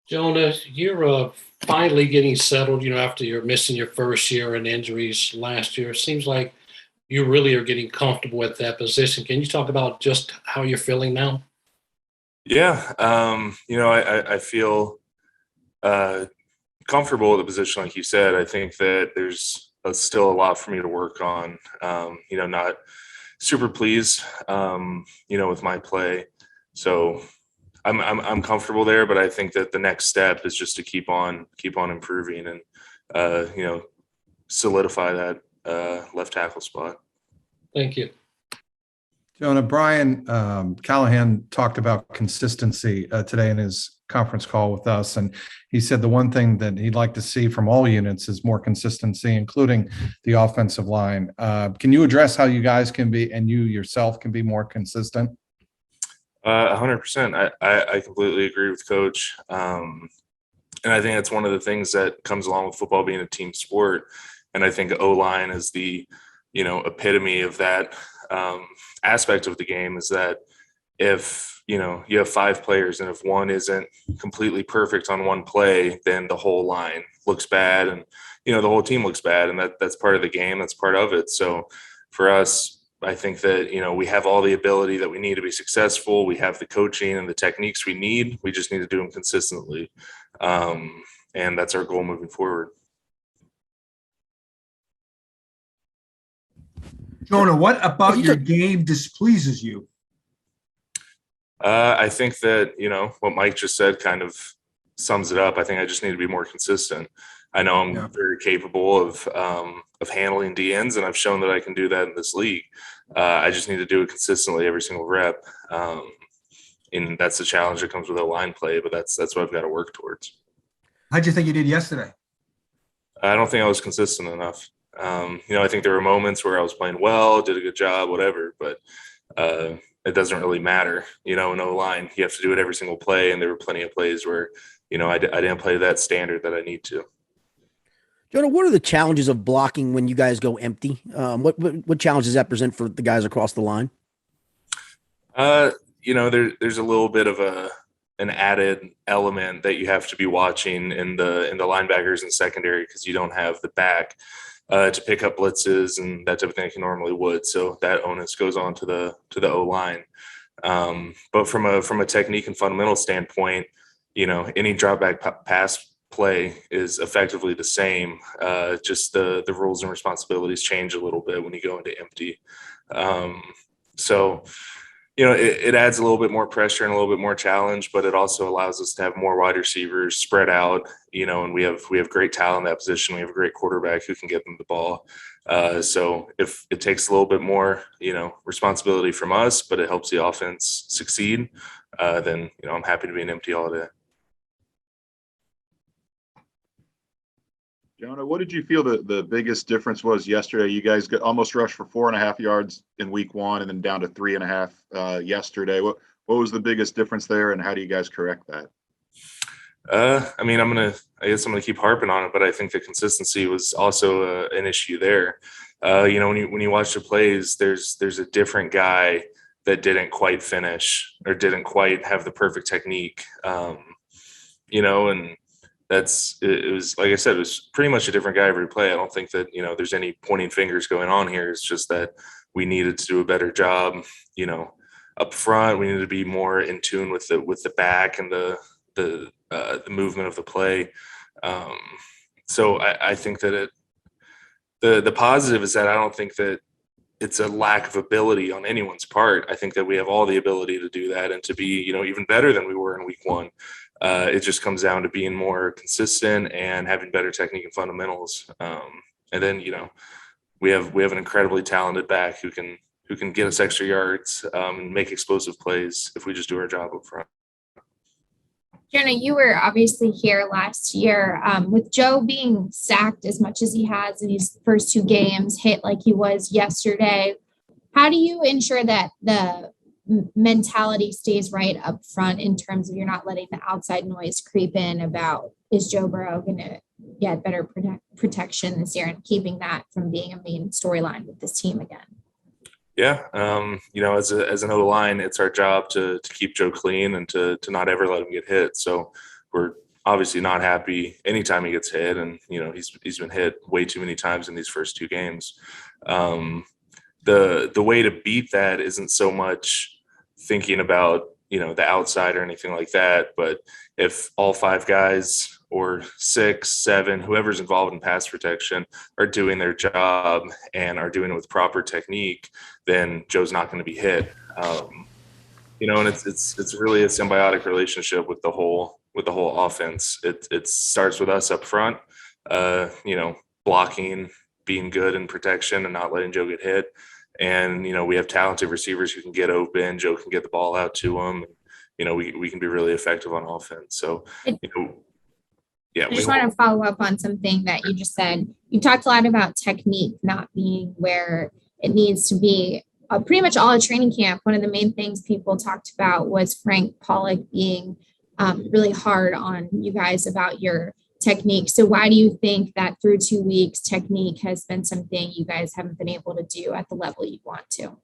Jonah, you're finally getting settled, after you're missing your first year and injuries last year. It seems like you really are getting comfortable at that position. Can you talk about just how you're feeling now? Yeah, I feel uh, comfortable at the position, like you said. I think that there's still a lot for me to work on. Not super pleased, with my play. So I'm comfortable there, but I think that the next step is just to keep on improving and solidify that left tackle spot. Thank you. Jonah, Brian Callahan talked about consistency today in his conference call with us. And he said the one thing that he'd like to see from all units is more consistency, including the offensive line. Can you address how you guys can be, and you yourself can be more consistent? 100%. I completely agree with Coach. And I think that's one of the things that comes along with football being a team sport. And I think O-line is the, epitome of that aspect of the game, is that if, you have five players and if one isn't completely perfect on one play, then the whole line looks bad and, the whole team looks bad. And that's part of the game. That's part of it. So for us, I think that, we have all the ability that we need to be successful. We have the coaching and the techniques we need. We just need to do them consistently. And that's our goal moving forward. Jonah, what about your game displeases you? I think that, what Mike just said kind of sums it up. I think I just need to be more consistent. I know I'm very capable of handling DNs, and I've shown that I can do that in this league. I just need to do it consistently every single rep. And that's the challenge that comes with a line play, but that's what I've got to work towards. How'd you think you did yesterday? I don't think I was consistent enough. I think there were moments where I was playing well, did a good job, whatever, but it doesn't really matter. In O-line, you have to do it every single play, and there were plenty of plays where, I didn't play to that standard that I need to. Jonah, what are the challenges of blocking when you guys go empty? What challenges does that present for the guys across the line? There's a little bit of an added element that you have to be watching in the linebackers and secondary, because you don't have the back to pick up blitzes and that type of thing like you normally would. So that onus goes on to the O-line. But from a technique and fundamental standpoint, any drop back pass play is effectively the same. Just the rules and responsibilities change a little bit when you go into empty. So it adds a little bit more pressure and a little bit more challenge, but it also allows us to have more wide receivers spread out, and we have great talent in that position. We have a great quarterback who can get them the ball. So if it takes a little bit more, responsibility from us, but it helps the offense succeed, then, I'm happy to be an empty all day. Jonah, what did you feel the biggest difference was yesterday? You guys almost rushed for 4.5 yards in week one and then down to 3.5 yesterday. What was the biggest difference there, and how do you guys correct that? I guess I'm gonna keep harping on it, but I think the consistency was also an issue there. When you watch the plays, there's a different guy that didn't quite finish or didn't quite have the perfect technique. And it was, like I said, it was pretty much a different guy every play. I don't think that, there's any pointing fingers going on here. It's just that we needed to do a better job, up front. We needed to be more in tune with the back and the movement of the play. So I think that the positive is that I don't think that it's a lack of ability on anyone's part. I think that we have all the ability to do that and to be, even better than we were in week one. It just comes down to being more consistent and having better technique and fundamentals. And then, we have an incredibly talented back who can get us extra yards and make explosive plays if we just do our job up front. Jonah, you were obviously here last year with Joe being sacked as much as he has in these first two games, hit like he was yesterday. How do you ensure that the mentality stays right up front in terms of you're not letting the outside noise creep in about, is Joe Burrow going to get better protection this year, and keeping that from being a main storyline with this team again? Yeah. As an O-line, it's our job to keep Joe clean and to not ever let him get hit. So we're obviously not happy anytime he gets hit, and he's been hit way too many times in these first two games. The way to beat that isn't so much thinking about the outside or anything like that, but if all five guys or 6, 7, whoever's involved in pass protection are doing their job and are doing it with proper technique, then Joe's not going to be hit. And it's really a symbiotic relationship with the whole offense. It starts with us up front, blocking, being good in protection and not letting Joe get hit. And, we have talented receivers who can get open. Joe can get the ball out to them. We can be really effective on offense. So, yeah. I just want to follow up on something that you just said. You talked a lot about technique not being where it needs to be. Pretty much all of training camp, one of the main things people talked about was Frank Pollock being really hard on you guys about your technique. So why do you think that through 2 weeks, technique has been something you guys haven't been able to do at the level you want to?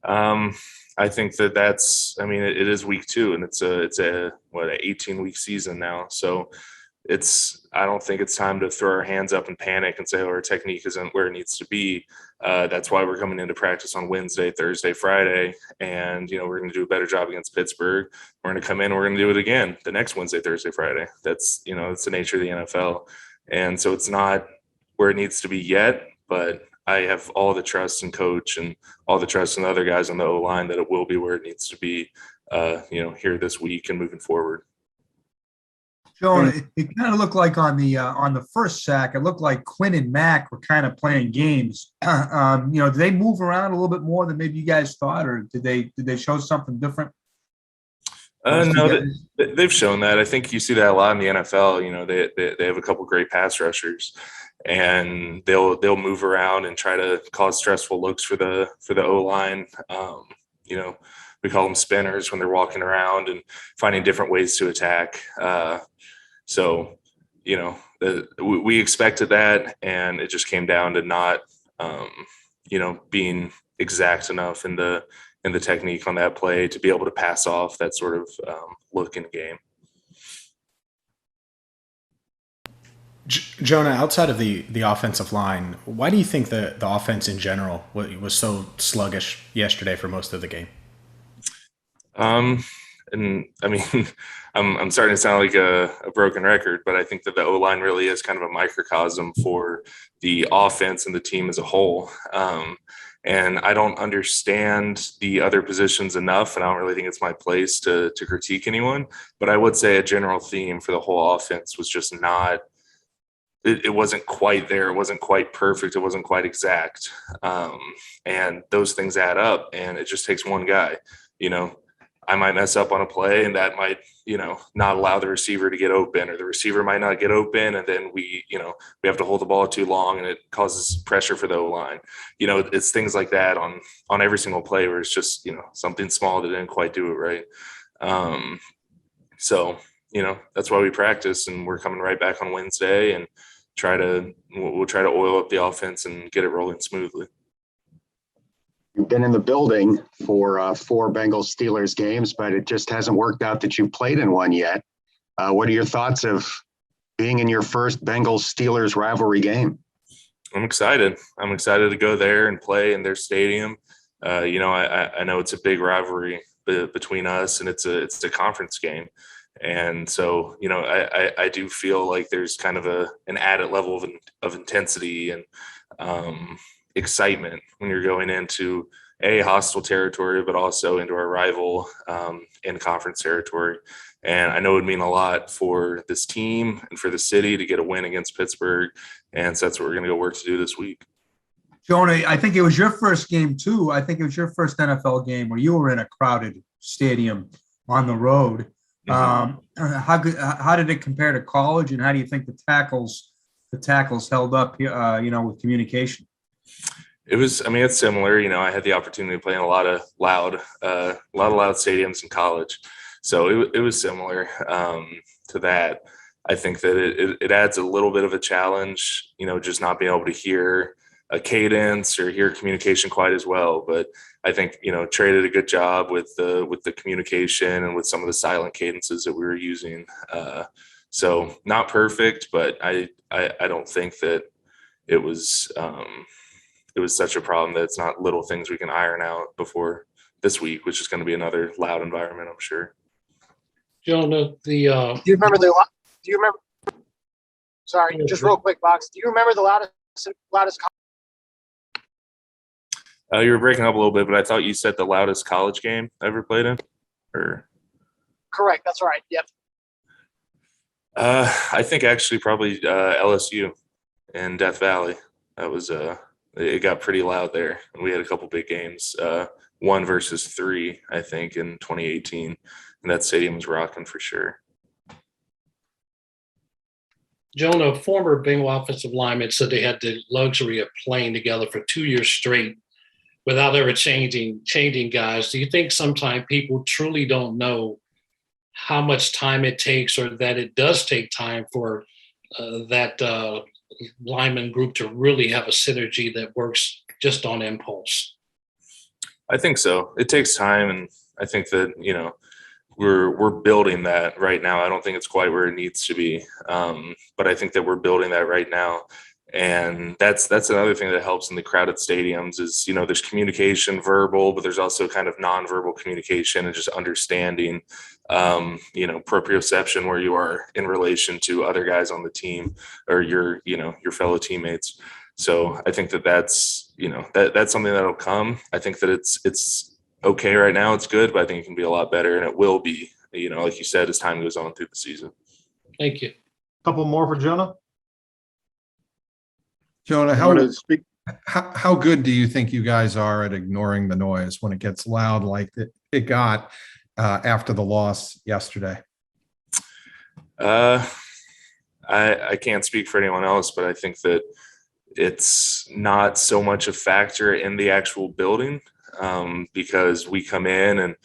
I think it is week 2, and it's a an 18-week season now. So I don't think it's time to throw our hands up and panic and say, our technique isn't where it needs to be. That's why we're coming into practice on Wednesday, Thursday, Friday. And, we're going to do a better job against Pittsburgh. We're going to come in, we're going to do it again the next Wednesday, Thursday, Friday. That's, it's the nature of the NFL. And so it's not where it needs to be yet, but I have all the trust in coach and all the trust in the other guys on the O-line that it will be where it needs to be, here this week and moving forward. Joe, it kind of looked like on the first sack, it looked like Quinn and Mac were kind of playing games. Did they move around a little bit more than maybe you guys thought, or did they show something different? No, they've shown that. I think you see that a lot in the NFL. They have a couple great pass rushers, and they'll move around and try to cause stressful looks for the O-line. We call them spinners when they're walking around and finding different ways to attack. So, we expected that, and it just came down to not, being exact enough in the technique on that play to be able to pass off that sort of look in the game. Jonah, outside of the offensive line, why do you think the offense in general was so sluggish yesterday for most of the game? And I mean, I'm starting to sound like a broken record, but I think that the O-line really is kind of a microcosm for the offense and the team as a whole. And I don't understand the other positions enough, and I don't really think it's my place to critique anyone. But I would say a general theme for the whole offense was just not – it wasn't quite there. It wasn't quite perfect. It wasn't quite exact. And those things add up, and it just takes one guy, I might mess up on a play, and that might, not allow the receiver to get open, or the receiver might not get open. And then we have to hold the ball too long, and it causes pressure for the O-line. It's things like that on every single play where it's just, something small that didn't quite do it right. So, that's why we practice, and we're coming right back on Wednesday and we'll try to oil up the offense and get it rolling smoothly. You've been in the building for 4 Bengals-Steelers games, but it just hasn't worked out that you've played in one yet. What are your thoughts of being in your first Bengals-Steelers rivalry game? I'm excited. I'm excited to go there and play in their stadium. I know it's a big rivalry between us, and it's a conference game. And so, I do feel like there's kind of an added level of intensity and excitement when you're going into a hostile territory, but also into our rival in conference territory. And I know it would mean a lot for this team and for the city to get a win against Pittsburgh. And so that's what we're going to go work to do this week. Jonah, I think it was your first game too. I think it was your first NFL game where you were in a crowded stadium on the road. Mm-hmm. How did it compare to college, and how do you think the tackles held up, with communication? It's similar. I had the opportunity to play in a lot of loud stadiums in college. So it was similar to that. I think that it adds a little bit of a challenge, just not being able to hear a cadence or hear communication quite as well. But I think, Trey did a good job with the communication and with some of the silent cadences that we were using. So not perfect, but I don't think that it was such a problem that it's not little things we can iron out before this week, which is going to be another loud environment, I'm sure. Jonah, Do you remember do you remember? Sorry, just real quick, Box. Do you remember the loudest? You were breaking up a little bit, but I thought you said the loudest college game I ever played in, or? Correct. That's right. Yep. I think actually probably LSU in Death Valley. That was it got pretty loud there, and we had a couple big games. 1 versus 3, I think, in 2018, and that stadium was rocking for sure. Jonah, a former Bengal offensive lineman, said they had the luxury of playing together for 2 years straight without ever changing guys. Do you think sometimes people truly don't know how much time it takes, or that it does take time for that lineman group to really have a synergy that works just on impulse? I think so. It takes time, and I think that, you know, we're building that right now. I don't think it's quite where it needs to be, but I think that we're building that right now. And that's another thing that helps in the crowded stadiums is, you know, there's communication, verbal, but there's also kind of nonverbal communication and just understanding, you know, proprioception where you are in relation to other guys on the team or your fellow teammates. So I think that's, you know, that's something that'll come. I think that it's okay right now. It's good, but I think it can be a lot better, and it will be, you know, like you said, as time goes on through the season. Thank you. Couple more for Jonah. Jonah, I'm gonna speak. how good do you think you guys are at ignoring the noise when it gets loud like it got after the loss yesterday? I can't speak for anyone else, but I think that it's not so much a factor in the actual building, because we come in and,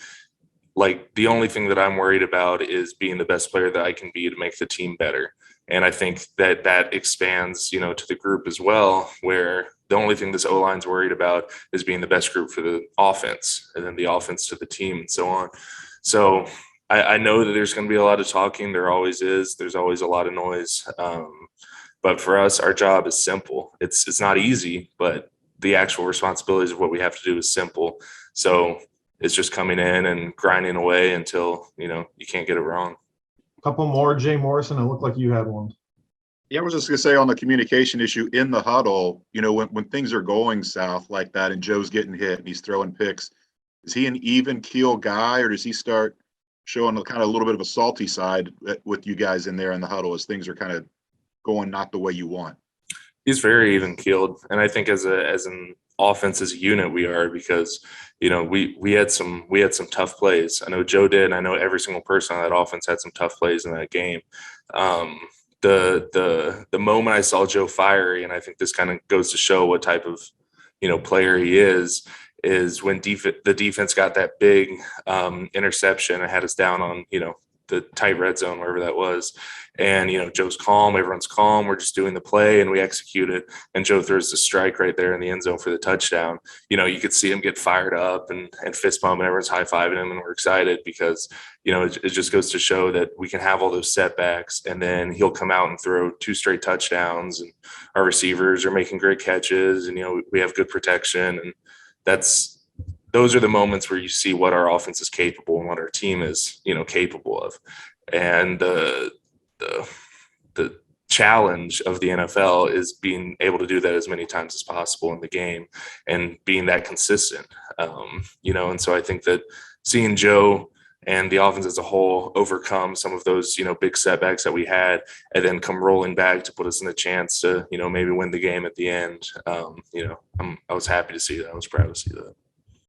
like, the only thing that I'm worried about is being the best player that I can be to make the team better. And I think that expands, you know, to the group as well, where the only thing this O-line's worried about is being the best group for the offense, and then the offense to the team and so on. So I know that there's going to be a lot of talking. There always is. There's always a lot of noise. But for us, our job is simple. It's not easy, but the actual responsibilities of what we have to do is simple. So it's just coming in and grinding away until, you know, you can't get it wrong. Couple more, Jay Morrison. It looked like you had one. Yeah, I was just gonna say on the communication issue in the huddle, you know, when things are going south like that and Joe's getting hit and he's throwing picks, is he an even keel guy, or does he start showing a kind of a little bit of a salty side with you guys in there in the huddle as things are kind of going not the way you want? He's very even keeled, and I think as an offense, as a unit, we are, because, you know, we had some tough plays. I know Joe did, and I know every single person on that offense had some tough plays in that game. The moment I saw Joe fiery, and I think this kind of goes to show what type of, you know, player he is when the defense got that big interception and had us down on, you know, the tight red zone, wherever that was. And, you know, Joe's calm, everyone's calm. We're just doing the play and we execute it. And Joe throws the strike right there in the end zone for the touchdown. You know, you could see him get fired up and fist pump, and everyone's high fiving him, and we're excited because, you know, it just goes to show that we can have all those setbacks, and then he'll come out and throw 2 straight touchdowns, and our receivers are making great catches, and, you know, we have good protection. And those are the moments where you see what our offense is capable and what our team is, you know, capable of. And the challenge of the NFL is being able to do that as many times as possible in the game and being that consistent, you know. And so I think that seeing Joe and the offense as a whole overcome some of those, you know, big setbacks that we had, and then come rolling back to put us in a chance to, you know, maybe win the game at the end. You know, I was happy to see that. I was proud to see that.